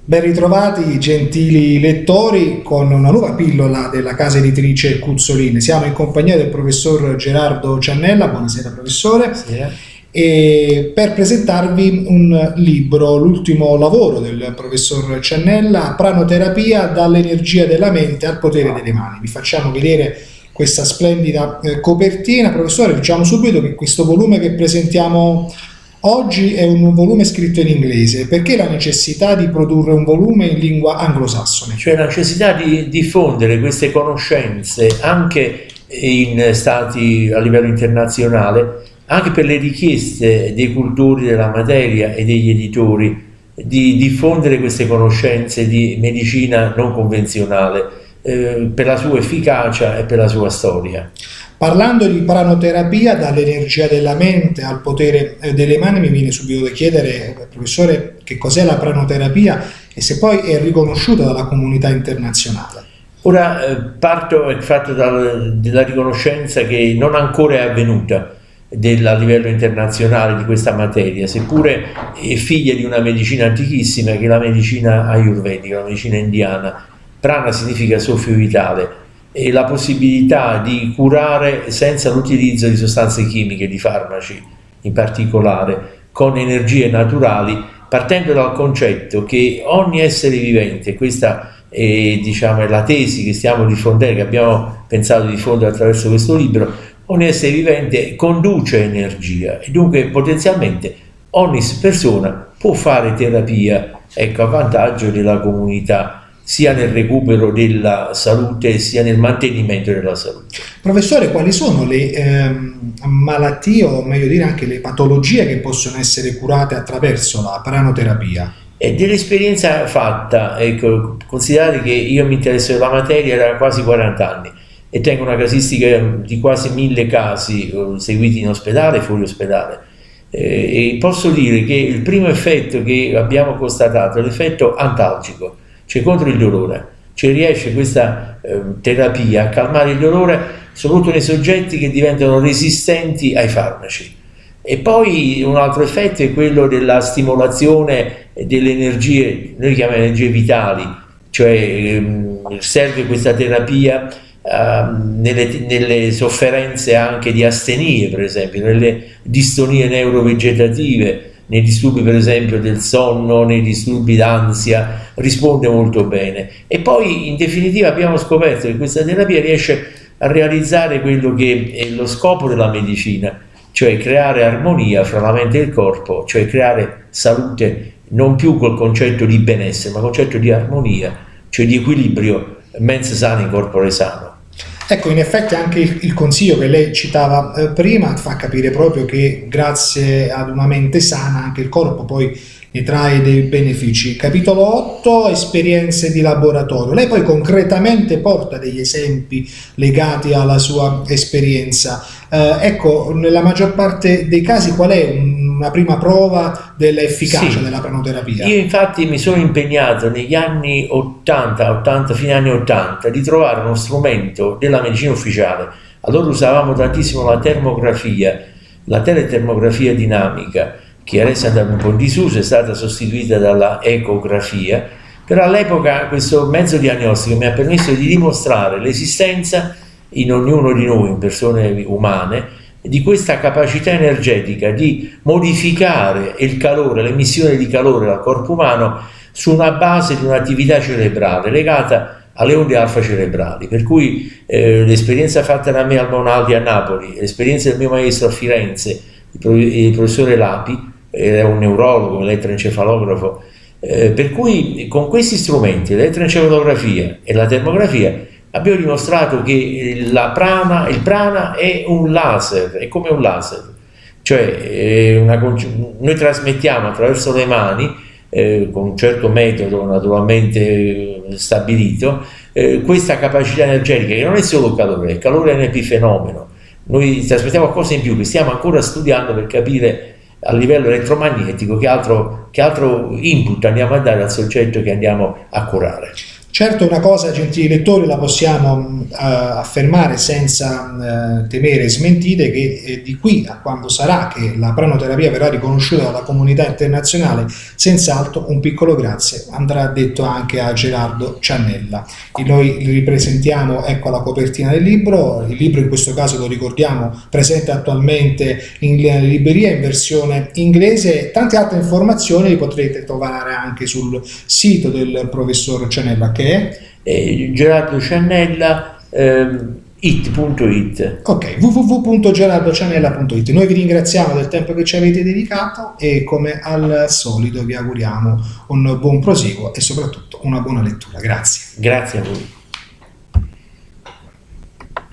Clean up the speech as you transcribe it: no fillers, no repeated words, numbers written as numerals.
Ben ritrovati gentili lettori con una nuova pillola della casa editrice Cuzzolin. Siamo in compagnia del professor Gerardo Ciannella, buonasera professore, Sì. e per presentarvi un libro, l'ultimo lavoro del professor Ciannella, Pranoterapia dall'energia della mente al potere delle mani. Vi facciamo vedere questa splendida copertina. Professore, diciamo subito che questo volume che presentiamo oggi è un volume scritto in inglese. Perché la necessità di produrre un volume in lingua anglosassone? Cioè la necessità di diffondere queste conoscenze anche in stati a livello internazionale, anche per le richieste dei cultori della materia e degli editori, di diffondere queste conoscenze di medicina non convenzionale per la sua efficacia e per la sua storia. Parlando di pranoterapia, dall'energia della mente al potere delle mani, mi viene subito da chiedere, professore, che cos'è la pranoterapia e se poi è riconosciuta dalla comunità internazionale. Ora parto fatto dalla riconoscenza che non ancora è avvenuta a livello internazionale di questa materia, seppure è figlia di una medicina antichissima che è la medicina ayurvedica, la medicina indiana. Prana significa soffio vitale, e la possibilità di curare senza l'utilizzo di sostanze chimiche, di farmaci in particolare, con energie naturali, partendo dal concetto che ogni essere vivente, questa è, diciamo, è la tesi che stiamo diffondendo, che abbiamo pensato di diffondere attraverso questo libro, ogni essere vivente conduce energia e dunque potenzialmente ogni persona può fare terapia, ecco, a vantaggio della comunità, sia nel recupero della salute sia nel mantenimento della salute. Professore, quali sono le malattie, o meglio dire anche le patologie che possono essere curate attraverso la pranoterapia? E dell'esperienza fatta, ecco, considerate che io mi interesso della materia da quasi 40 anni e tengo una casistica di quasi 1000 casi seguiti in ospedale e fuori ospedale. E posso dire che il primo effetto che abbiamo constatato è l'effetto antalgico, cioè contro il dolore, cioè riesce questa terapia a calmare il dolore soprattutto nei soggetti che diventano resistenti ai farmaci. E poi un altro effetto è quello della stimolazione delle energie, noi chiamiamo energie vitali, cioè serve questa terapia nelle sofferenze anche di astenie, per esempio, nelle distonie neurovegetative, nei disturbi per esempio del sonno, nei disturbi d'ansia, risponde molto bene. E poi in definitiva abbiamo scoperto che questa terapia riesce a realizzare quello che è lo scopo della medicina, cioè creare armonia fra la mente e il corpo, cioè creare salute non più col concetto di benessere, ma col concetto di armonia, cioè di equilibrio, mens sana in corpore sano. Ecco, in effetti anche il consiglio che lei citava prima fa capire proprio che grazie ad una mente sana anche il corpo poi ne trae dei benefici. Capitolo 8, esperienze di laboratorio. Lei poi concretamente porta degli esempi legati alla sua esperienza. Ecco, nella maggior parte dei casi qual è una prima prova dell'efficacia della pranoterapia? Io infatti mi sono impegnato negli anni 80, fine anni 80, di trovare uno strumento della medicina ufficiale. Allora usavamo tantissimo la termografia, la teletermografia dinamica, che adesso è andata un po' in disuso, è stata sostituita dalla ecografia, però all'epoca questo mezzo diagnostico mi ha permesso di dimostrare l'esistenza in ognuno di noi, in persone umane, di questa capacità energetica di modificare il calore, l'emissione di calore dal corpo umano su una base di un'attività cerebrale legata alle onde alfa cerebrali, per cui l'esperienza fatta da me al Monaldi a Napoli, l'esperienza del mio maestro a Firenze, il professore Lapi, era un neurologo, elettroencefalografo, per cui con questi strumenti, l'elettroencefalografia e la termografia, abbiamo dimostrato che il prana è un laser, è come un laser, cioè noi trasmettiamo attraverso le mani, con un certo metodo naturalmente stabilito, questa capacità energetica che non è solo calore, il calore è un epifenomeno, noi trasmettiamo qualcosa in più che stiamo ancora studiando per capire a livello elettromagnetico che altro input andiamo a dare al soggetto che andiamo a curare. Certo, una cosa, gentili lettori, la possiamo affermare senza temere smentite, che di qui a quando sarà che la pranoterapia verrà riconosciuta dalla comunità internazionale, senz'altro un piccolo grazie andrà detto anche a Gerardo Ciannella. E noi ripresentiamo, ecco, la copertina del libro. Il libro, in questo caso lo ricordiamo, presente attualmente in libreria in versione inglese. Tante altre informazioni li potrete trovare anche sul sito del professor Ciannella, che è Gerardo Ciannella it.it. ok, www.gerardociannella.it. Noi vi ringraziamo del tempo che ci avete dedicato e come al solito vi auguriamo un buon proseguo e soprattutto una buona lettura. Grazie. Grazie a voi.